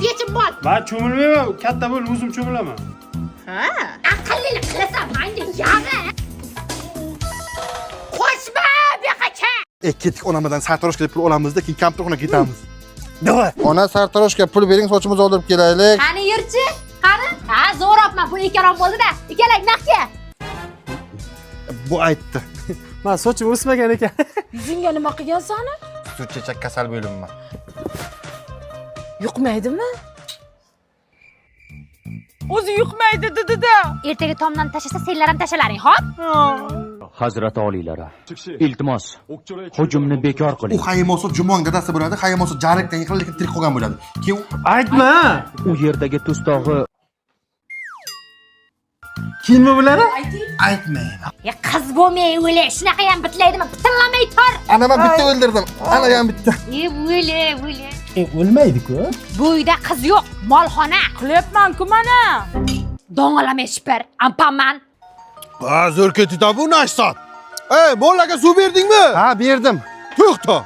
yechib bor. Va cho'milmayman, katta bo'l, o'zim cho'milaman. Ha, aqllilik qilasan, menga yaga. Qo'shma, beqacha. Ketdik onamdan sartaroshga pul olamiz-da, keyin kompyuterxonaga ketamiz. Davay. Ona sartaroshga pul bering, sochimizni oldirib kelaylik. Qani yurchi? Qani? Ha, zo'robman, pul ikkarom bo'ldi-da. Ikkalak naqga. Bu aytdi. Men sochim o'smagan ekan. Yuzingga nima qilgansan? Sut-chechak kasal bo'limman. Yuqmaydimi? O'zi yuqmaydi dedi-da. Ertaga tomdan tashlasa, senlar ham tashalaring, xo'p? Hazrat oliylari, iltimos, hujumni bekor U qiling. Haymoso jumon gadasi bo'ladi, Haymoso jarikdan yiqilib lekin tirik qolgan bo'ladi. Keyin Aytma. U yerdagi tustog'i Kiyinma bularni? aytmayman. Ya qiz bo'lmay o'la, shunaqa ham bitlaydimi? Bitillamay tor. Ana men bitta o'ldirdim. Ana ham bitta. O'la. O'lmaydi-ku. Bu uyda qiz yo'q, molxona. Qilyapman-ku mana. Dong'alamay shipir, ampaman. Ha, zo'r ketdi bu nashsat. Ey, bolalarga suv berdingmi? Ha, berdim. To'xta.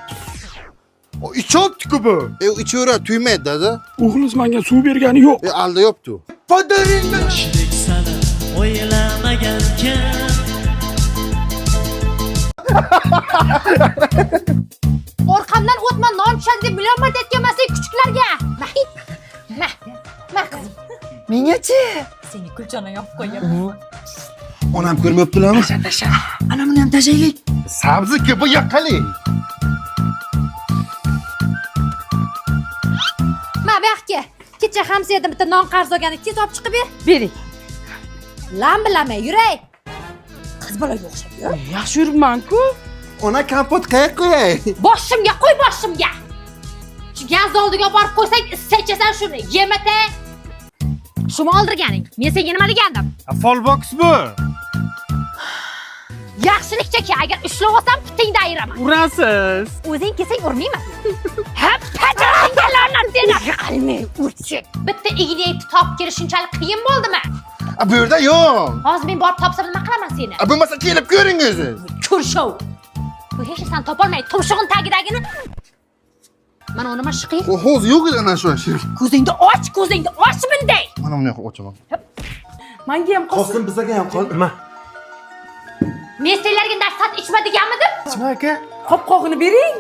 O ichopti-ku bu. Ichaveradi, tuymaydi dedi. O'g'liz menga suv bergani yo'q. Alda yopti u. Fodaringni. O'ylamagankan Orqamdan o'tma, non tushadi deb million marta aytganman-sen kuchuklarga. Ma qizim. Mengachi? Seni kulchani yopib qo'ygan. Onam ko'rmayaptilarmi? Tasha. Ana buni ham tashaylik. Sabzi-ku bu yoqqali. Ma baxtga. Kecha hamsiyada bitta non qarz olgani, tez olib chiqib ber. Bering. Lambilamay yuray. Qiz bolaga o'xshab yur. Yaxshi yuribman-ku. Ona kompot qayerga qo'yay? Boshimga qo'y, boshimga. Shu gaz oldiga borib qo'ysang, issichasan shuni. Yemata. Shuni oldirganing. Men senga nima degandim? Folbox bu. Yaxshilikcha agar ushlab olsam, putingni ayiraman. Urasiz. O'zing kelsang urmayman. Ha, pajaringga la'nat seni. Qalmay urchik. Bitta ignayni topib kelish shunchalik qiyin bo'ldimi? Bu yerda yo'q. Hozir men borib topsam nima qilaman seni? Bo'lmasa kelib ko'ringiz. Ko'rshov. Bu hech narsani topolmay, tumshug'in tagidagini. Mana nima shiqi? O'z yo'q edi ana shu ish. Ko'zingni och bunday. Mana buni ochaman. Menga ham Qosim bizga ham qol. Nima? Men senlarga nafsat ichma deganmidim? Nima aka? qopqog'ini bering.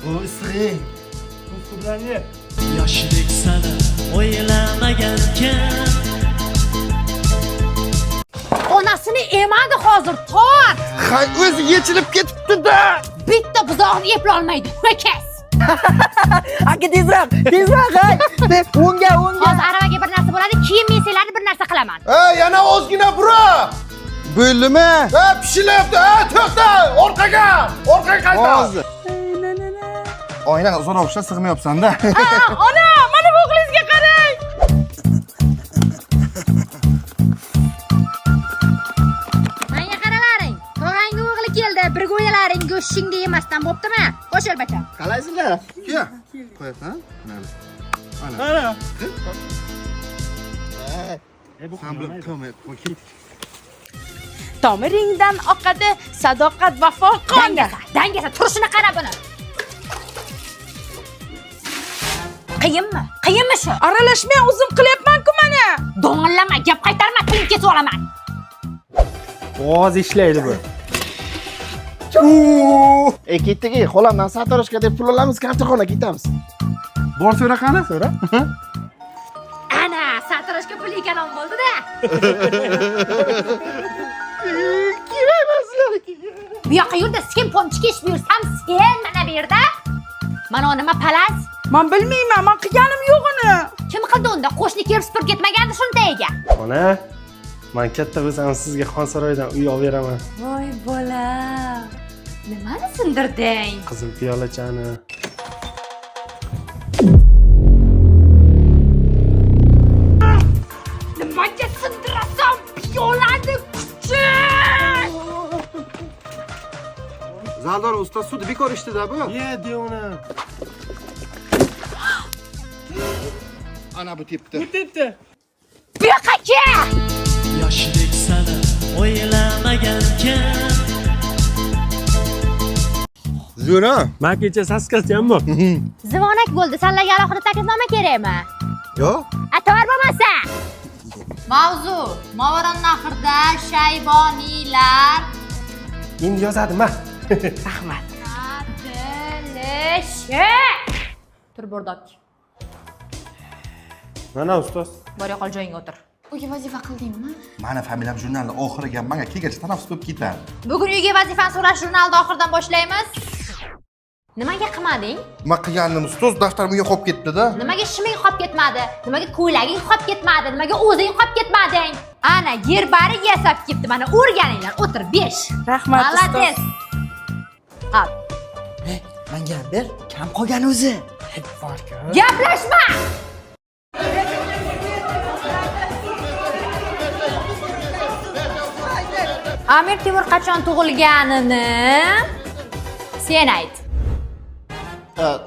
O isring. Ustublani. Yoshlik sana o'ylamagankan Onasini emadi hozir, tor. Hay o'zi yechilib ketibdi-da. Bitta buzoqni eplay olmaydi. Ho'kaz. Aka tezroq, hay. O'ngga. Hozir aravaga bir narsa bo'ladi, keyin men senlarni bir narsa qilaman. Yana ozgina bura. Bo'ldimi? Pishilyapti. To'xta, orqaga qayta. Hozir. Oyna zo'r o'xsha sig'mayapsan-da. Ona, mana bu o'g'lingizga qarang. Menga qaralaring. Tog'angning o'g'li keldi. Birga o'ynalaring, go'shtingni yemasdan bo'ptimi? Qo'shil bacham. Qalaysizlar? Kel. Qo'yasan? Mana. Tomiringdan oqadi sadoqat vafo qoni. Dangasa, turishini qara buni. Qiyinmi shu? Aralashmay o'zim qilyapman-ku mana. Do'ng'illama, gap qaytarma, tilim kesib olaman. Oz ishlaydi bu. Ketdiki, xolamdan sartaroshga deb pul olamiz, kompyuterxonaga ketamiz. Bor so'ra qani? So'ra. Ana, sartaroshga pul ekan bo'ldi-da. Bu yoqqa yurda, sen ponchik ish buyursam, sen mana bu yerda. Mana nima palas? Men bilmayman, men qilganim yo'q uni. Kim qildi unda? Qo'shni kelib supurib ketmagandi shuni tagiga. Ona, men katta bo'lsam sizga Xonsaroydan uy olib beraman. Voy bola. Nimani sindirding? Qizil piyolachani. Nimaga sindirasan piyolani kuchi? Zaldor usta sud bekor ishdida bu. Deyona. Ana bu tepdi. Bu yoqqa kel. yoshlik sana o'ylamagankan Zo'r ha. Men kecha saskasiyam bor. Zivonak bo'ldi. Senlarga alohida taklifnoma kerakmi? Yo'q. Ator bo'lmasa. Mavzu: Movaron nahrida shayboniylar Endi yozadim ha. Rahmat. atilishi. Tur bo'rdok. Mana ustoz. Bor yo'qol joyingga o'tir. Uyga vazifa qildingmi? Mana familiyam jurnalni oxiriga menga kelgach tanaffus bo'lib ketadi. Bugun uyga vazifani so'rash jurnalida oxirdan boshlaymiz. Nimaga qilmading? Nima qilganim ustoz daftarim uyga qolib ketdi-da. Nimaga shiming qolib ketmadi? Nimaga ko'ylaging qolib ketmadi? Nimaga o'zing qolib ketmading? Ana yerbari yasab ketdi. Mana o'rganinglar. O'tir 5. Rahmat Malades. Al. Menga ber, kam qolgan o'zi. Gaplashma. Amir Temur qachon tug'ilganini sen ayt. 1539.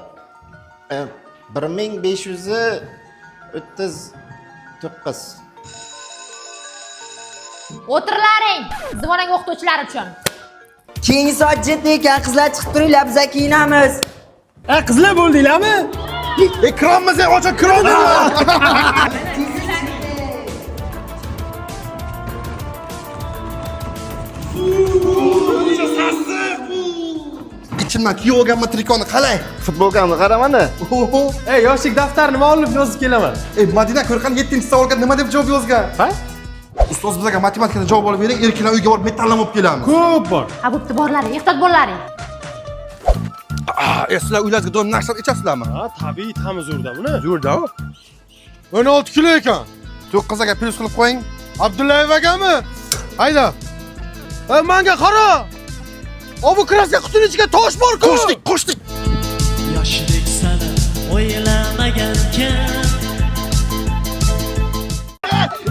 O'tirlaring. Zivonaga o'qituvchilar uchun. Keyingi soat 7 ekan, qizlar chiqib turinglar, biz kiyinamiz. Qizlar bo'ldinglarmi? Ekranimiz ochiq kiradi. Ichimdan kiyib olganman trikoni qalay? Futbolkamni qaramani. Ey, yoshlik daftarini olib yozib kelaman. Madina ko'rqan 7-savolga nima deb javob yozgan? Ha? Ustoz bizga matematikani javob olib bering, erkaklar uyga borib metallam olib kelamiz. Ko'p bor. Ha, bo'pti, borlaring, ehtiyot bo'llaring. Sizlar uylaringizga doim narsa ichasizlarmi? Ha, tabiiy tamiz urda buni. Zo'rda. 16 kilo ekan. 9ga plus qilib qo'ying. Abdullayev akami. Hayda. Menga qara. Bu kraska qutining ichiga tosh bor-ku. Qo'shdik. Yoshlik sana o'ylamagankan.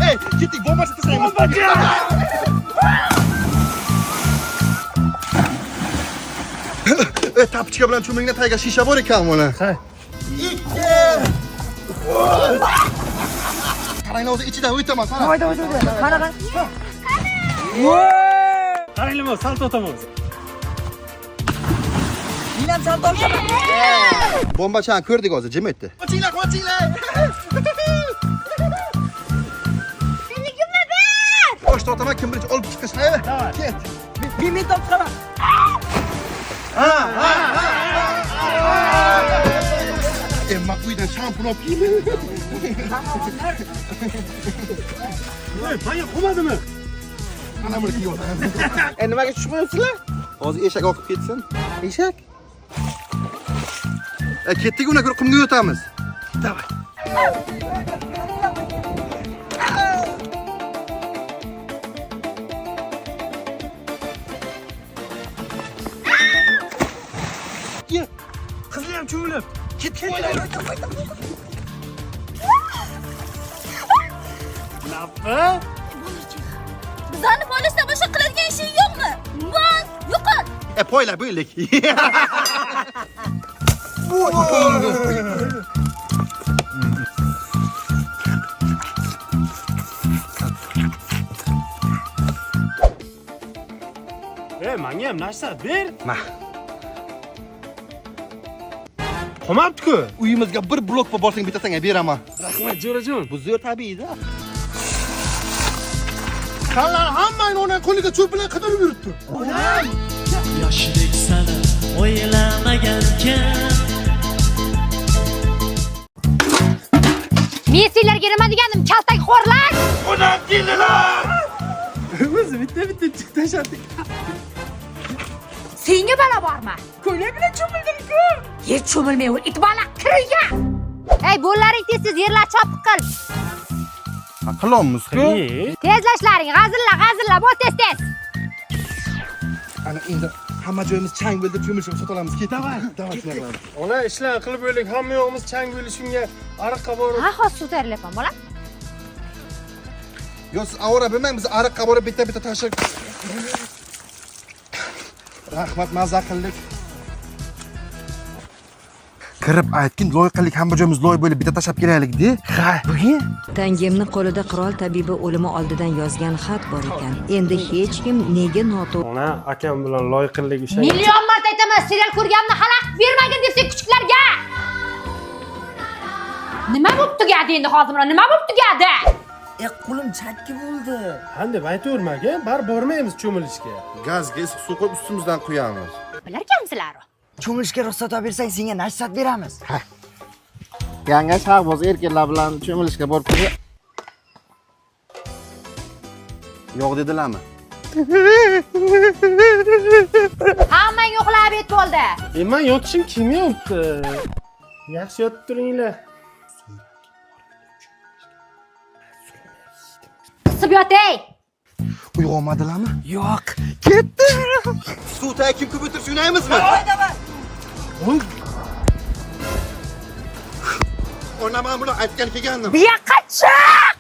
Ey, ketdik, bomba taslaymiz. Tapchika bilan cho'mingda tayga shisha bor ekan mana. Ha. Qaranglar o'zi ichida o'taman, qara. Qaranglar, sal to'tamiz. Menam sal topshaman. Bombachani ko'rdik hozir, jim etdi. Qochinglar. Bosh tortaman, kim birinchi olib chiqish, haydi. Ket. Men topshaman. Emma uydan shampun olib keldi. Manga qo'madimi? Mana buni kiyib olaman. Nimaga tushmayapsizlar? Hozir eshak oqib ketsin. Eshak? Ketdik, uni ko'ra qumga o'tamiz. Davay. Qizlar ham cho'milib. Ket. Nafqa? Bizlarni poylashdan boshqa qiladigan ishing yo'qmi? Bas, yo'qot. Poyla bo'ylik. Menga ham narsa ber. Ma. Qolmabdi-ku. Uyimizga bir blok borsang bitasanga beraman. Rahmat, jo'rajon. Bu zo'r tabiiyda. Qanlar hammani ona qo'liga cho'p bilan qidirib yuribdi. Yoshlik sana o'ylamagankan. Men sizlarga nima degandim? Kaltak xo'rlar. Udan keldilar. O'zi bitta chiqib tashladik. Senga balo bormi? Ko'ylak bilan cho'mildim-ku. Yer cho'milmayver, it bala kiriga. Ey, bo'llaring tez yerlar chopiq qil. Qilamiz-ku. Tezlashlaring, g'azilla, bo'l tez. Ana endi hamma joyimiz chang bo'ldi, cho'milishib sotolamiz. Ketaver. Davay shunday qilamiz. Ona ishlar qilib o'ylik, hamma yo'g'imiz chang bo'ldi, shunga ariqqa borib. Ha, hozir suv tayyorlayapman, bolam. Yo, siz avora bilmang, biz ariqqa borib bitta tashib. Rahmat, mazza qildik. Kirib aytgin, loyqalik hammajoyimiz loy bo'lib bitta tashab kelaylik-da. Ha, bo'yin. Tangemni qo'lida qirol tabibi o'limi oldidan yozgan xat bor ekan. Endi hech kim nega noto'g'ri Ona akam bilan loyiqillik o'sha. Million marta aytaman, serial ko'rganimni xalaqit bermagin deb kuchuklarga. Nima bo'lib tugadi endi hozir mana? Nima bo'lib tugadi? Qo'lim chakki bo'ldi. Han deb aytavermaga, bar bormaymiz cho'milishga. Gazga issiq suv qo'yib ustimizdan quyamiz. Bilarkansizlar? Cho'milishga ruxsat olib bersang, senga nashsat beramiz. Yanga shahboz erkaklar bilan cho'milishga borib keldi. Yo'q dedilarmi? Hammang uxlab yet bo'ldi. Men yotishim kelmayapti. Yaxshi yotib turinglar. Qisib yotay. Uyg'onmadilarmi? Yo'q. Suvda kim ko'p o'tirib o'ynaymizmi? O'ynaman buni aytgan kelgandim. Bu yoqqa chiq.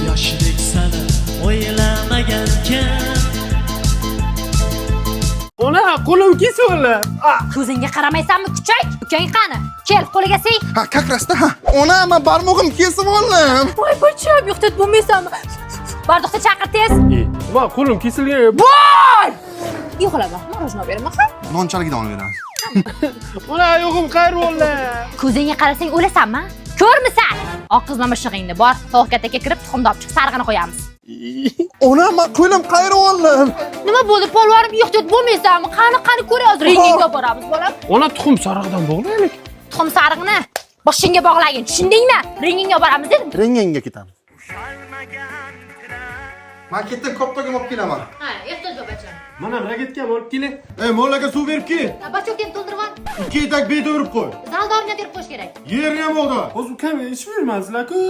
Yoshidek sani o'ylamagankan. Ona, qo'lim kesildi. Ko'zingga qaramaysanmi, kuchuk? Ukang qani? Kel, qo'liga siy. Ha, kakrasda ha. Ona, men barmog'im kesib oldim. Voy, bacham, yo'qdat bo'lmaysanmi? Bardoqda chaqir tez. Va qo'lim kesilgan. Voy! Yo'qlama, morojno beraman. Nonchaligidan olib beramiz. Ona, yo'g'im qayr bo'ldi. Ko'zingga qarasang o'lasanmi? Ko'rmisan? Oq qizma mishig'ingni bor, tovuq kattaga kirib tuxumni olib chiq, sarig'ini qo'yamiz. Ona, men qo'lim qayrib oldim. Nima bo'ldi? Polvonim yo'qdat bo'lmaysanmi? Qani ko'ramiz, ringingga boramiz, bolam. Ona tuxum sarig'idan bog'laylik. Tuxum sarig'ini boshingga bog'lagin, tushundingmi? Ringingga boramiz dedim. Renganga ketamiz. Men ketdim, koptogim olib kelaman. Ha, ehtiyoj yo'q, bacham. Mana ragetkam olib keling. Mollaga suv berib kel. Bachokdan to'ldirib ol. 2 etak beda urib qo'y. Zaldorini berib qo'yish kerak. Yerni ham o'g'da. Hozir ukam ish bermaslar-ku.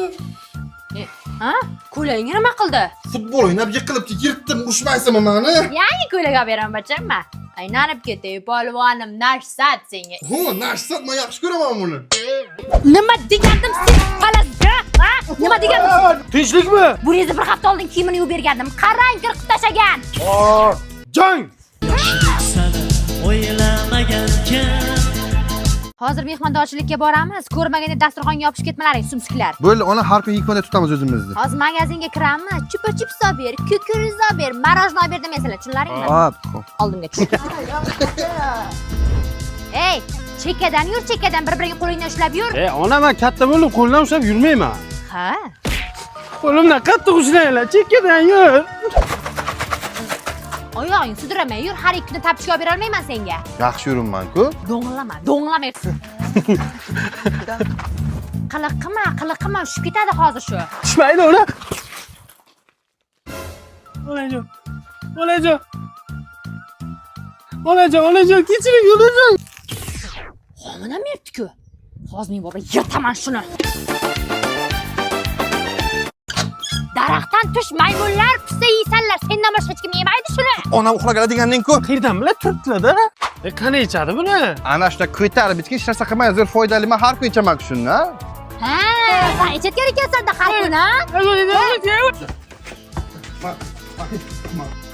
Ha? Ko'ylagingga nima qildi? Futbol o'ynab yiqilib yirtdim, urushmaysizmi meni? Yangi ko'ylak olib beraman, bachamma. Aylanib ketay, polvonim, nashsat senga. Ho, nashsat, men yaxshi ko'raman buni. Nima degandim sen palazga? Ha? Nima degandim? Tinchlikmi? Buningizni bir hafta oldin kiyimini yuvib bergandim. Qarang, qirqib tashagan. Jang! Yoshidek sani o'ylamagankan. Hozir mehmondorchilikka boramiz. Ko'rmaganda dasturxonga yopishib ketmalaring, sumsiklar. Bo'ldi, ona har kun 2 kunda tutamiz o'zimizni. Hozir magazinga kiramiz. Chupa-chups olib ber, kukuriz olib ber, marojno olib ber demaysanlar, tushunlaringmi? Hop. Oldimga tush. Ey, chekkadan yur, chekkadan bir-biriga qo'lingdan ushlab yur. Ona, men katta bo'lib qo'ldan ushlab yurmayman. Ha? Qo'limdan qattiq ushlanglar, chekkadan yur. Oyog'ing sudrama, yur, har 2 kunda tapishga olib bera olmayman senga. Yaxshi yuribman-ku. Do'nglama. Qiliqima, tushib ketadi hozir shu. Tushmaydi ona. Olajon, kechiring, olajon. Homina mertku. Hozir men bobo yirtaman shuni. Daraxtdan tush maymunlar, pista yeysanlar, sendan boshqa hech kim yemaydi shuni. Ona uxlagan deganning-ku. Qayerdan bilib turibdilar-da? Qani ichadi buni? Ana shunda ko'tarib bitgan hech narsa qilmay, zo'r foydali. Men har kun ichaman shuni. Ha, sen ichayotgan ekansan-da har kun, ha?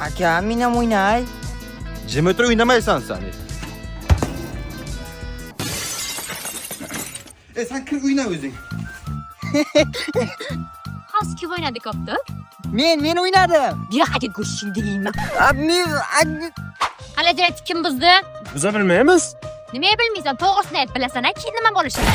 Aka, men ham o'ynay. Jim o'tirib o'ynamaysan sen. Sen kir o'yna o'zing. Hozir kim o'ynadi koptok? Men o'ynadim. Bu yoqqa go'shing deyman. Men Alajarat kim buzdi? Biz bilmaymiz. Nima bilmaysan? To'g'risini ayt, bilasan-a, keyin nima bo'lishini.